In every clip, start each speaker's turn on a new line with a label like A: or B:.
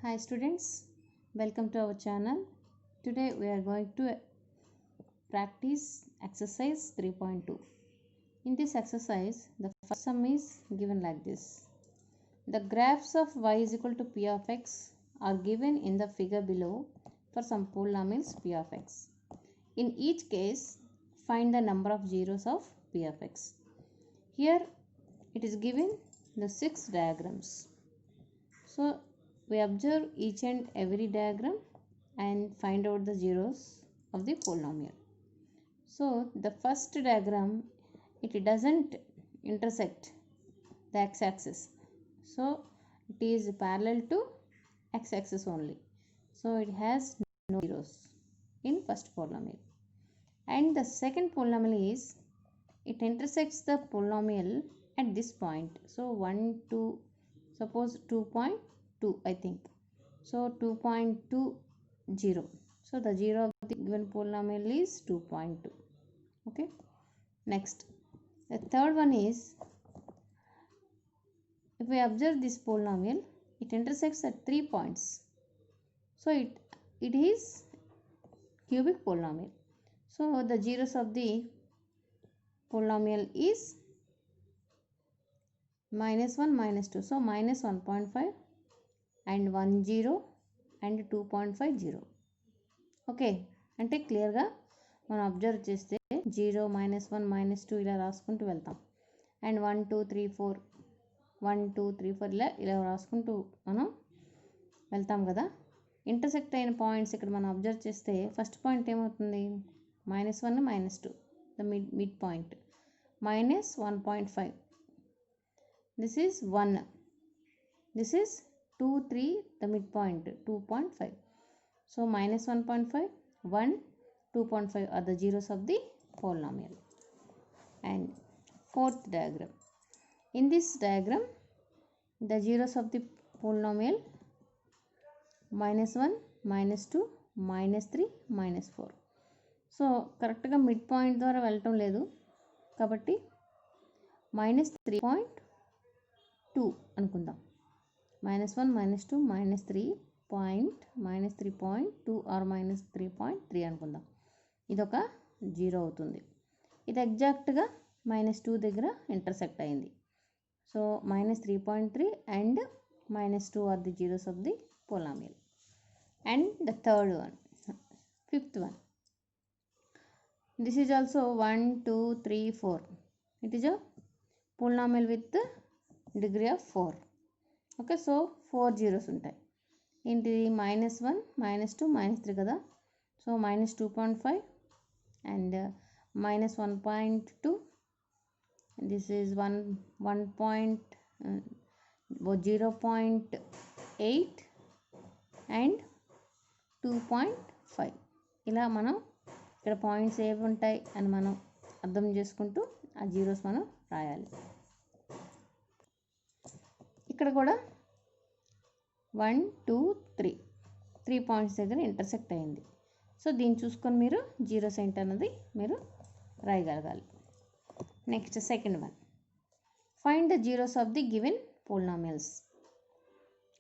A: Hi students, welcome to our channel. Today we are going to practice exercise 3.2. In this exercise, the first sum is given like this. The graphs of y is equal to p of x are given in the figure below for some polynomials p of x. In each case, find the number of zeros of p of x. Here it is given the 6 diagrams. So we observe each and every diagram and find out the zeros of the polynomial. So the first diagram, it doesn't intersect the x-axis. So it is parallel to x-axis only. So it has no zeros in first polynomial. And the second polynomial is, it intersects the polynomial at this point. So 1, 2, suppose 2.2 I think. So 2.20. So the zero of the given polynomial is 2.2. Okay. Next, the third one is, if we observe this polynomial, it intersects at 3 points. So it is cubic polynomial. So the zeros of the polynomial is -1, -2. So minus 1.5 and 1 0 and 2.50. Okay, అంటే క్లియర్గా మనం observe చేస్తే 0, -1, -2 ఇలా రాసుకుంటూ వెళ్తాం. And 1 2 3 4 1 2 3 4 ఇలా రాసుకుంటూ మనం వెళ్తాం కదా. ఇంటర్సెక్ట్ అయిన పాయింట్స్ ఇక్కడ మనం అబ్జర్వ్ చేస్తే ఫస్ట్ పాయింట్ ఏమవుతుంది, -1 -2 the mid point, -1.5, this is 1, this is 2 3 the mid point 2.5. So -1.5, 1, 2.5 are the zeros of the polynomial. And fourth diagram. In this diagram, the zeros of the polynomial -1, -2, -3, -4. So కరెక్ట్గా mid point ద్వారా వెళ్ళటం లేదు కాబట్టి -3.2 అనుకుందాం. -1, -2, -3.2 are -3.3 అనుకుందాం. ఇదొక zero అవుతుంది. ఇది ఎగ్జాక్ట్గా -2 దగ్గర ఇంటర్సెక్ట్ అయింది. So -3.3 and -2 are the zeros of the polynomial. And the third one, fifth one, this is also 1 2 3 4. It is a polynomial with the degree of 4. Okay, so 4 zeros ఉంటాయి. ఏంటిది, -1, -2, -3 కదా. So -2.5 and -1.2, this is 0.8 and 2.5. ఇలా మనం ఇక్కడ points ఏవి ఉంటాయి అని మనం అర్థం చేసుకుంటూ ఆ జీరోస్ మనం రాయాలి. ఇక్కడ కూడా 1 2 3 పాయింట్స్ దగ్గర ఇంటర్సెక్ట్ అయింది. సో దీన్ని చూసుకొని మీరు జీరోస్ ఏంటన్నది మీరు రాయగలగాలి. Next second one, find the zeros of the given polynomials.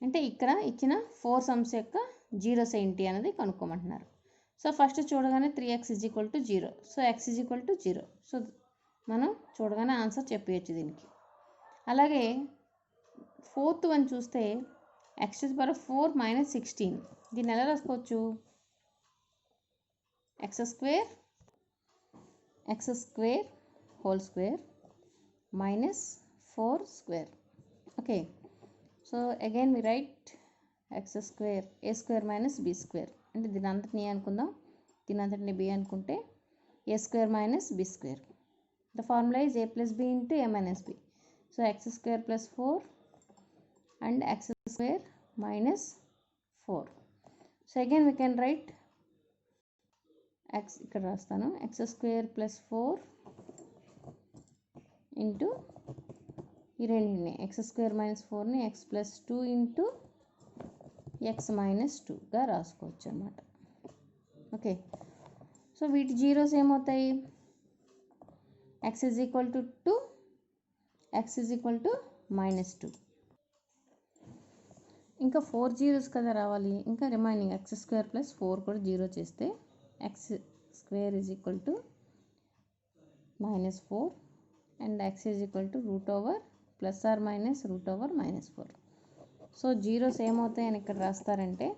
A: అంటే ఇక్కడ ఇచ్చిన 4 సమ్స్ యొక్క జీరోస్ ఏంటి అనేది కనుక్కోమంటున్నారు. సో ఫస్ట్ చూడగానే 3x = 0. So x = 0. సో మనం చూడగానే ఆన్సర్ చెప్పేయచ్చు దీనికి. అలాగే ఫోర్త్ వన్ చూస్తే x⁴ - 16. దీన్ని ఎలా రాసుకోవచ్చు, x² whole square -4². Okay, so again we write x² a² - b². అంటే దీని అంతటిని అనుకుందాం, దీని అంతటిని b అనుకుంటే a² - b². The formula is a + b × a - b. So x² + 4 and x² - 4. So again we can write x, ఇక్కడ రాస్తాను, x² + 4 into ఈ రెండింటిని x² - 4ని x + 2 ఇంటూ x - 2గా రాసుకోవచ్చు అన్నమాట. ఓకే, సో వీటి జీరోస్ ఏమవుతాయి, x = 2, x = -2. ఇంకా 4 జీరోస్ కదా రావాలి. ఇంకా రిమైనింగ్ ఎక్స్ స్క్వేర్ ప్లస్ 4 కూడా జీరో చేస్తే x square is equal to -4 and x is equal to root over plus or minus root over -4. So zeros ఏమవుతాయని ఇక్కడ రాస్తారంటే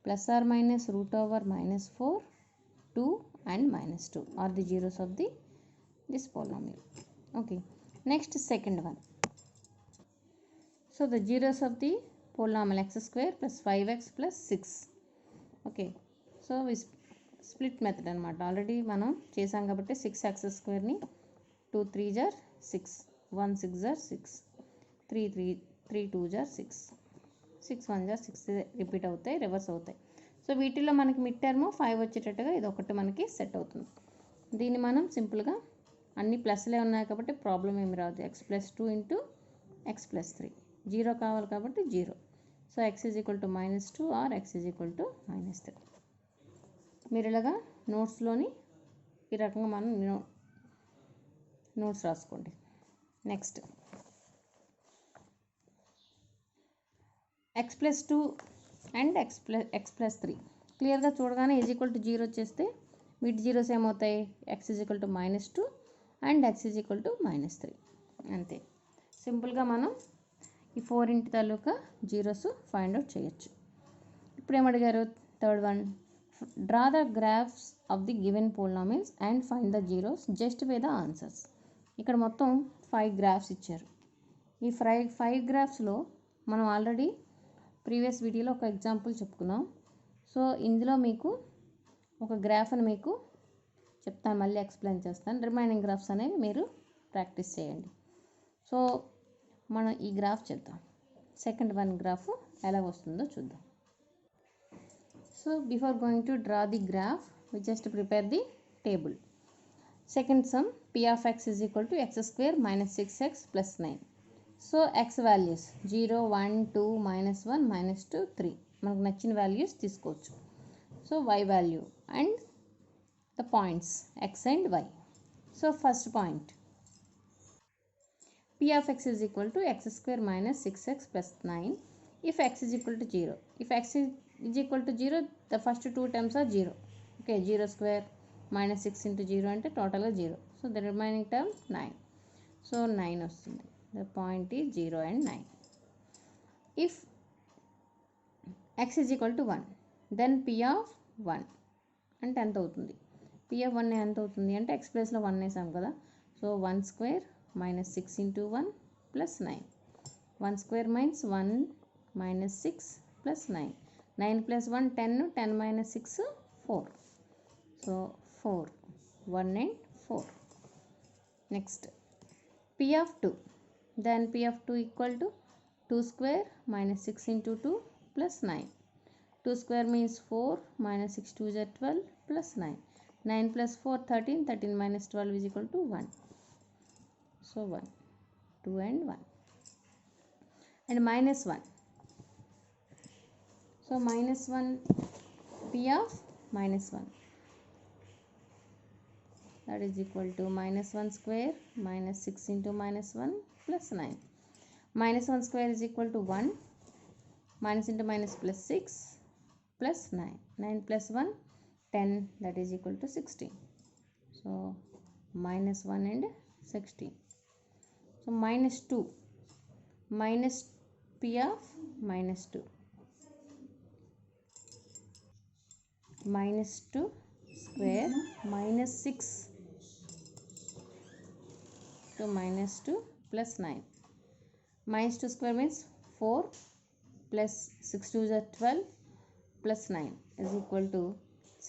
A: plus or minus root over -4, 2 and -2 are the zeros of this polynomial. Okay, next second one. So the zeros of the polynomial x square plus 5x plus 6. Okay, so we split method అనమాట. Already మనం చేసాం కాబట్టి 6x స్క్వేర్ని 2 3s are 6, 1 6s are 6, 3 2s are 6, 6 1s are 6 repeat అవుతాయి, reverse అవుతాయి. So వీటిలో మనకి mid term 5 వచ్చేటట్టుగా ఇది ఒకటి మనకి సెట్ అవుతుంది. దీన్ని మనం సింపుల్గా అన్ని ప్లస్లే ఉన్నాయి కాబట్టి ప్రాబ్లం ఏమి రాదు. x + 2 × x + 3 జీరో కావాలి కాబట్టి zero. So x is equal to -2 or x is equal to -3. మీరు ఇలాగా నోట్స్లోని ఈ రకంగా మనం నోట్స్ రాసుకోండి. నెక్స్ట్ x + 2 అండ్ x + 3 క్లియర్గా చూడగానే ఈజ్ ఈక్వల్ టు జీరో చేస్తే మిడ్ జీరోస్ ఏమవుతాయి, x is equal to -2 and x is equal to -3. అంతే, సింపుల్గా మనం ఈ 4 ఇంటి తాలూకా జీరోస్ ఫైండ్ అవుట్ చేయొచ్చు. ఇప్పుడు ఏమడిగారు, third one, draw the graphs of the given polynomials and find the zeros just by the answers. ఇక్కడ మొత్తం 5 గ్రాఫ్స్ ఇచ్చారు. ఈ 5 గ్రాఫ్స్లో మనం ఆల్రెడీ ప్రీవియస్ వీడియోలో ఒక ఎగ్జాంపుల్ చెప్పుకున్నాం. సో ఇందులో మీకు ఒక గ్రాఫ్ అని మీకు చెప్తాను, మళ్ళీ ఎక్స్ప్లెయిన్ చేస్తాను. రిమైనింగ్ గ్రాఫ్స్ అనేవి మీరు ప్రాక్టీస్ చేయండి. సో మనం ఈ గ్రాఫ్ చేద్దాం. సెకండ్ వన్ గ్రాఫ్ ఎలా వస్తుందో చూద్దాం. So before going to draw the graph we just prepare the table. Second sum p of x is equal to x square minus 6x plus 9. So x values 0 1 2 -1 -2 3 మనకు నచ్చిన values తీసుకోవచ్చు. So y value and the points x and y. So first point p of x is equal to x square minus 6x plus 9 if x is equal to 0. If x is equal to 0, the first two terms are 0. Okay, 0 square minus 6 into 0 అంటే టోటల్గా 0. So the remaining term 9. So 9 వస్తుంది. The point is 0 and 9. If x is equal to 1, then p of 1 అంటే ఎంత అవుతుంది, p of 1 ఎంత అవుతుంది అంటే x ప్లేస్లో 1 వేసాం కదా. So 1 square minus 6 into 1 plus 9. 1 square means 1 minus 6 plus 9. 9 plus 1 10, 10 minus 6 4. So 4, 1 and 4. Next p of 2, then p of 2 equal to 2 square minus 6 into 2 plus 9. 2 square means 4 minus 6 2 is 12 plus 9. 9 plus 4 13, 13 minus 12 is equal to 1. So 1, 2 and 1 and minus 1. So minus 1 p of minus 1, that is equal to minus 1 square minus 6 into minus 1 plus 9. Minus 1 square is equal to 1, minus into minus plus 6 plus 9. 9 plus 1 10, that is equal to 16. So minus 1 and 16. So minus 2, minus p of minus 2, minus 2 square minus 6, so minus 2 plus 9. Minus 2 square means 4 plus 6 2s are 12 plus 9 is equal to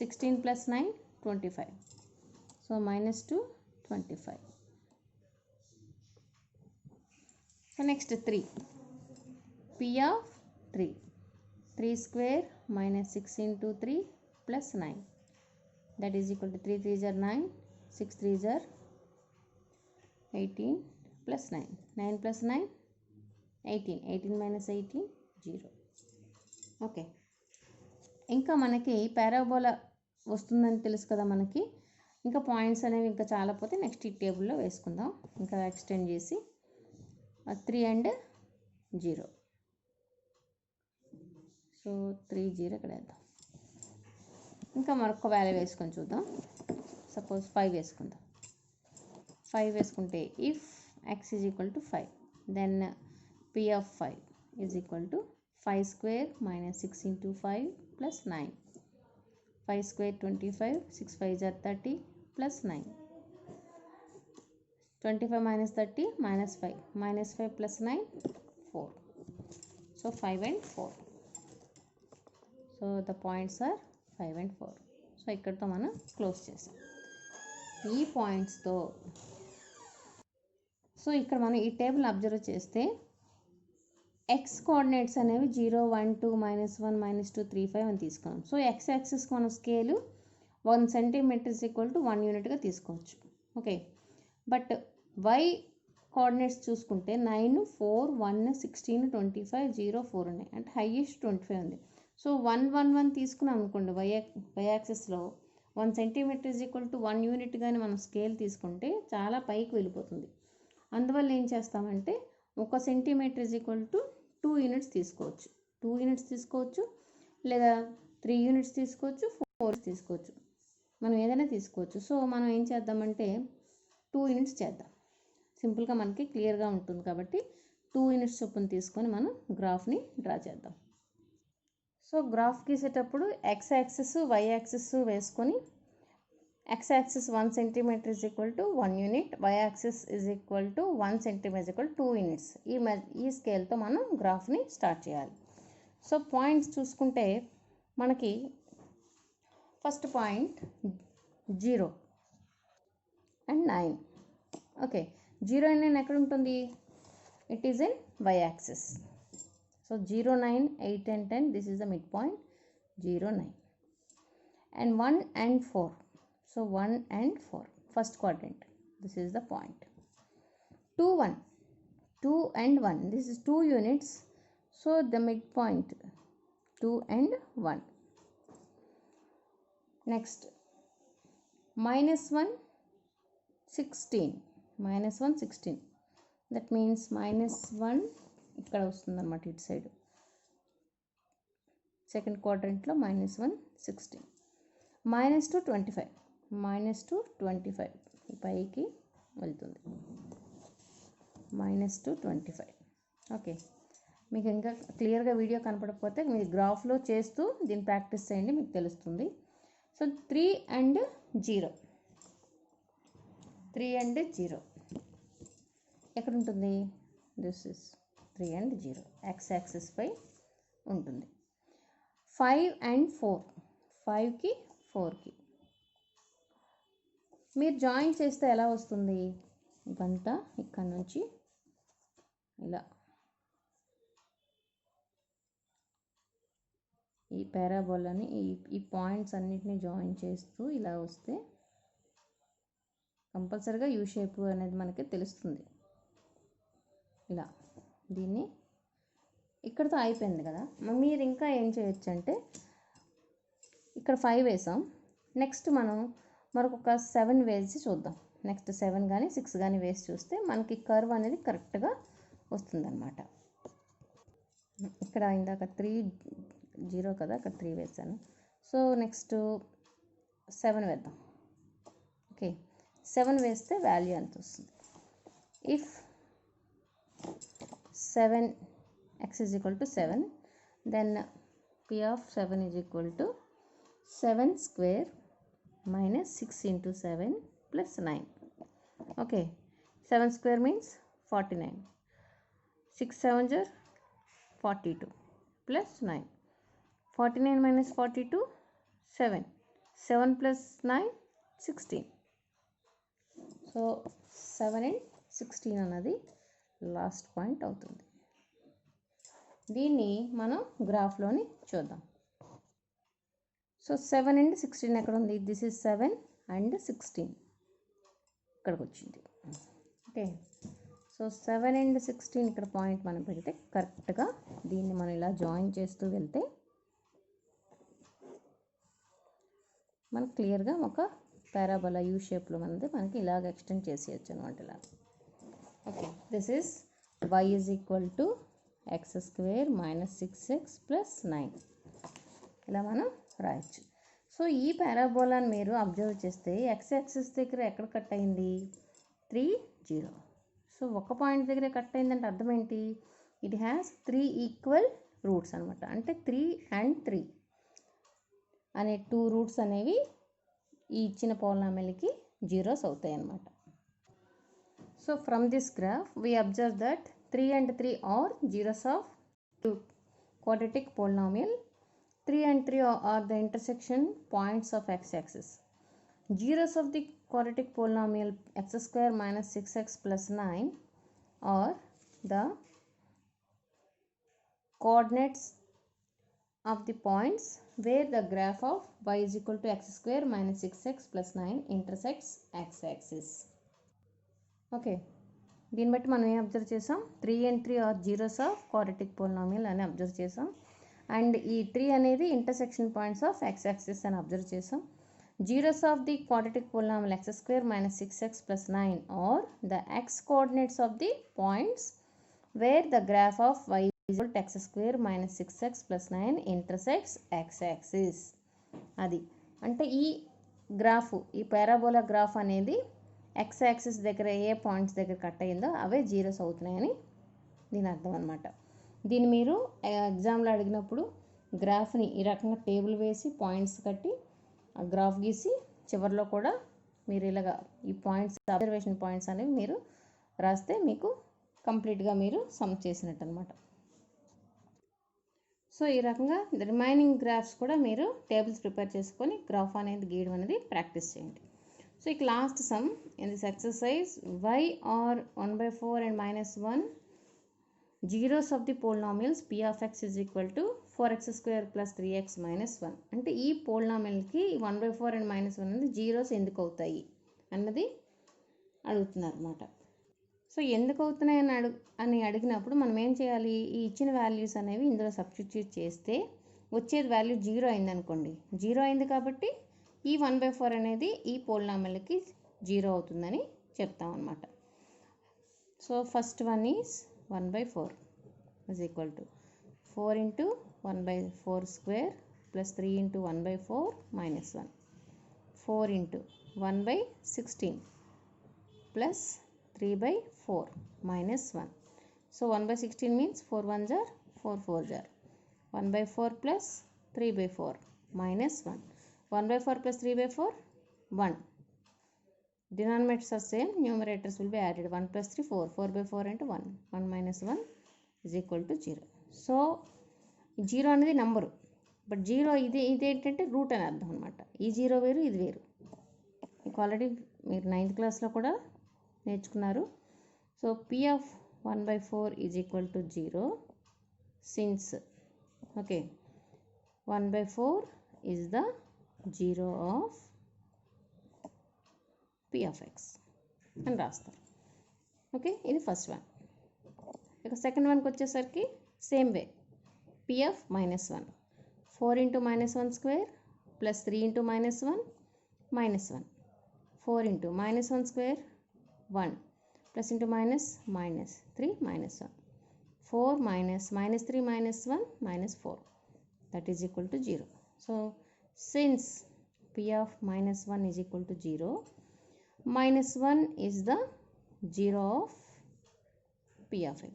A: 16 plus 9 25. So minus 2 25. So next 3, p of 3, 3 square minus 6 into 3 plus 9, that is equal to 3 3s are 9, 6 3s are 18 plus 9. 9 plus 9 18, 18 minus 18 0. Okay, ఇంకా మనకి parabola వస్తుందని తెలుసు కదా మనకి. ఇంకా points అనేవి ఇంకా చాలా పోతే నెక్స్ట్ ఈ టేబుల్లో వేసుకుందాం. ఇంకా ఎక్స్టెండ్ చేసి 3 and 0. సో 3 0 ఇక్కడ వేద్దాం. ఇంకా మరొక వాల్యూ వేసుకొని చూద్దాం. సపోజ్ 5 వేసుకుందాం. 5 వేసుకుంటే if x is equal to 5 then p of 5 is equal to 5 square minus 6 into 5 ప్లస్ 9. 5 square 25, 6 5 are 30 plus 9. 25 minus 30 minus 5. Minus 5 plus 9, 4. So 5 and 4. So the points are 5 and 4. So ikkadto mana close chesam. Ee points tho so ikkada mana ee table observe cheste x coordinates అనేవి 0 1 2 -1 -2 3 5 అని తీసుకున్నాం. So x యాక్సిస్కి మనం scale 1 centimetre is equal to 1 యూనిట్గా తీసుకోవచ్చు. Okay, but y coordinates చూసుకుంటే 9 4 1 16 25 0 4 ఉన్నాయి. అంటే హైయెస్ట్ 25 ఉంది. సో 1 1 1 తీసుకున్నాం అనుకోండి y యాక్సిస్లో 1 centimetre is equal to 1 unit కానీ మనం స్కేల్ తీసుకుంటే చాలా పైకి వెళ్ళిపోతుంది. అందువల్ల ఏం చేస్తామంటే 1 centimetre is equal to 2 units తీసుకోవచ్చు. 2 యూనిట్స్ తీసుకోవచ్చు, లేదా 3 యూనిట్స్ తీసుకోవచ్చు, 4 తీసుకోవచ్చు. మనం ఏదైనా తీసుకోవచ్చు. సో మనం ఏం చేద్దామంటే 2 యూనిట్స్ చేద్దాం. సింపుల్గా మనకి క్లియర్గా ఉంటుంది కాబట్టి 2 యూనిట్స్ చొప్పున తీసుకొని మనం గ్రాఫ్ని డ్రా చేద్దాం. సో గ్రాఫ్ గీసేటప్పుడు x యాక్సిస్ y యాక్సిస్ వేసుకొని x axis 1 centimeter is equal to 1 unit, y axis is equal to 1 centimeter is equal to 2 units. ఈ స్కేల్తో మనం గ్రాఫ్ని స్టార్ట్ చేయాలి. సో పాయింట్స్ చూసుకుంటే మనకి first point 0 and 9. Okay, 0 and 9 ఎక్కడ ఉంటుంది? It is in y axis. So 0 9 8 and 10 this is the midpoint 0 9 and 1 and 4. So 1 and 4 first quadrant, this is the point. 2 1 2 and 1, this is 2 units, so the midpoint 2 and 1. Next -1 16, -1 16, that means -1 ఇక్కడ వస్తుంది అన్నమాట ఇటు side second క్వాడ్రంట్లో -1 16. -2 25, -2 25 పైకి వెళ్తుంది. -2 25. Okay, మీకు ఇంకా క్లియర్గా video కనపడకపోతే మీరు గ్రాఫ్లో చేస్తూ దీన్ని ప్రాక్టీస్ చేయండి, మీకు తెలుస్తుంది. సో 3 and 0, 3 and 0 ఎక్కడ ఉంటుంది? This is 3 and 0 x axis పై ఉంటుంది. 5 and 4, 5కి 4కి మీరు జాయిన్ చేస్తే ఎలా వస్తుంది? ఇదంతా ఇక్కడ నుంచి ఇలా ఈ పారాబోలాని ఈ పాయింట్స్ అన్నిటిని జాయిన్ చేస్తూ ఇలా వస్తే కంపల్సరీగా యూ షేప్ అనేది మనకి తెలుస్తుంది. ఇలా దీన్ని ఇక్కడతో అయిపోయింది కదా. మీరు ఇంకా ఏం చేయొచ్చు అంటే ఇక్కడ 5 వేసాం, నెక్స్ట్ మనం మరొక 7 వేసి చూద్దాం. నెక్స్ట్ 7 కానీ 6 కానీ వేసి చూస్తే మనకి కర్వ్ అనేది కరెక్ట్గా వస్తుందన్నమాట. ఇక్కడ ఇందాక 3 0 కదా, అక్కడ 3 వేసాను. సో నెక్స్ట్ 7 వేద్దాం. ఓకే, 7 వేస్తే వాల్యూ ఎంత వస్తుంది? If 7 x is equal to 7, then p of 7 is equal to 7 square minus 6 into 7 plus 9. Okay, 7 square means 49. 6 7s are 42 plus 9. 49 minus 42 7. 7 plus 9 16. So 7 and 16 అన్నది లాస్ట్ పాయింట్ అవుతుంది. దీన్ని మనం గ్రాఫ్లోని చూద్దాం. So 7 and 16 ఎక్కడ ఉంది? దిస్ ఈజ్ 7 and 16 ఇక్కడికి వచ్చింది. Okay, so 7 and 16 ఇక్కడ పాయింట్ మనం పెడితే కరెక్ట్గా దీన్ని మనం ఇలా జాయిన్ చేస్తూ వెళ్తే మనకు క్లియర్గా ఒక పారాబోలా యూ షేప్లో మనకి ఇలాగ ఎక్స్టెండ్ చేసేయచ్చు అనమాట. ఇలా okay, this is y is equal to x square minus 6x plus 9. ఇలా మనం రాయొచ్చు. సో ఈ పారాబోలాని మీరు అబ్జర్వ్ చేస్తే ఎక్స్ యాక్సిస్ దగ్గర ఎక్కడ కట్ అయింది? 3, 0. సో ఒక పాయింట్ దగ్గర కట్ అయిందంటే అర్థం ఏంటి? ఇట్ హ్యాస్ 3 ఈక్వల్ రూట్స్ అనమాట. అంటే 3 and 3 అనే 2 రూట్స్ అనేవి ఈ ఇచ్చిన పోలినామియల్కి జీరోస్ అవుతాయి అన్నమాట. So from this graph we observe that 3 and 3 are zeros of quadratic polynomial. 3 and 3 are the intersection points of x-axis. Zeros of the quadratic polynomial x square minus 6x plus 9 are the coordinates of the points where the graph of y is equal to x square minus 6x plus 9 intersects x-axis. Okay, దీన్ని బట్టి మనం ఏం observe చేసాం? 3 and 3 are zeros of quadratic polynomial అని observe చేసాం. And ఈ 3 అనేది intersection points of x axis అని అబ్జర్వ్ చేసాం. Zeros of the quadratic polynomial x square minus 6x plus 9 are the x coordinates of the points where the graph of y is equal to x square minus 6x plus 9 intersects x-axis. అది అంటే ఈ graph, ఈ parabola graph అనేది X axis దగ్గర ఏ points దగ్గర cut అయ్యిందో అవే zeros అవుతున్నాయని దీని అర్థం అనమాట. దీన్ని మీరు ఎగ్జామ్లో అడిగినప్పుడు గ్రాఫ్ని ఈ రకంగా టేబుల్ వేసి పాయింట్స్ కట్టి ఆ గ్రాఫ్ గీసి చివరిలో కూడా మీరు ఇలాగా ఈ పాయింట్స్ అబ్జర్వేషన్ పాయింట్స్ అనేవి మీరు రాస్తే మీకు కంప్లీట్గా మీరు సమ్ చేసినట్టు అనమాట. సో ఈ రకంగా రిమైనింగ్ గ్రాఫ్స్ కూడా మీరు టేబుల్స్ ప్రిపేర్ చేసుకొని గ్రాఫ్ అనేది గీయడం అనేది ప్రాక్టీస్ చేయండి. సో ఇక last sum in this exercise y are 1/4 and -1 zeros of the polynomials p of x is equal to 4x square plus 3x minus 1. అంటే ఈ పోలినామియల్కి 1/4 and -1 అనేది జీరోస్ ఎందుకు అవుతాయి అన్నది అడుగుతున్నారు అన్నమాట. సో ఎందుకు అవుతున్నాయి అని అడిగినప్పుడు మనం ఏం చేయాలి? ఈ ఇచ్చిన వాల్యూస్ అనేవి ఇందులో సబ్స్టిట్యూట్ చేస్తే వచ్చేది వాల్యూ 0 అయింది అనుకోండి. 0 అయింది కాబట్టి ఈ 1/4 అనేది ఈ పోలినామియల్కి 0 అవుతుందని చెప్తాం అన్నమాట. So first one is 1/4 is equal to 4 into 1/4 square plus 3 into 1/4 minus 1. 4 into 1/16 plus 3/4 minus 1. So 1/16 means 4 1s are 4 4s are 1/4 plus 3/4 minus 1. 1/4 plus 3/4 1. Denominators are same, numerators will be added. 1 plus 3 4, 4/4 into 1. 1 minus 1 is equal to 0. So 0 అనేది number, but 0 ఇదేంటంటే route అని అర్థం అనమాట. ఈ 0 వేరు, ఇది వేరు. మీకు ఆల్రెడీ మీరు 9th క్లాస్లో కూడా నేర్చుకున్నారు. So p of 1/4 is equal to 0 since okay 1/4 is the 0 of p of x అని రాస్తారు. ఓకే, ఇది ఫస్ట్ వన్. ఇక సెకండ్ వన్కి వచ్చేసరికి same way p of -1 4 into -1 square plus 3 into -1 minus 1. 4 into -1 square 1 plus into minus 3 minus 1. 4 minus -3 minus 1 minus 4, that is equal to 0. So since p of -1 is equal to 0, -1 is the 0 of p of x.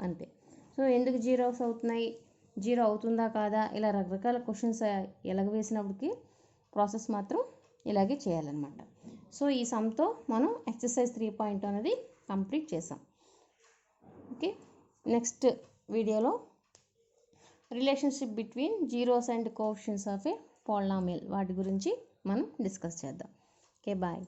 A: అంతే. So ఎందుకు zeros అవుతున్నాయి, 0 అవుతుందా కాదా, ఇలా రకరకాల questions ఎలాగ వేసినప్పటికీ process మాత్రం ఇలాగే చేయాలన్నమాట. సో ఈ సమ్తో మనం ఎక్సర్సైజ్ 3.2 అనేది కంప్లీట్ చేసాం. ఓకే, నెక్స్ట్ వీడియోలో relationship between zeros and coefficients of a polynomial వాటి గురించి మనం డిస్కస్ చేద్దాం. Okay, bye.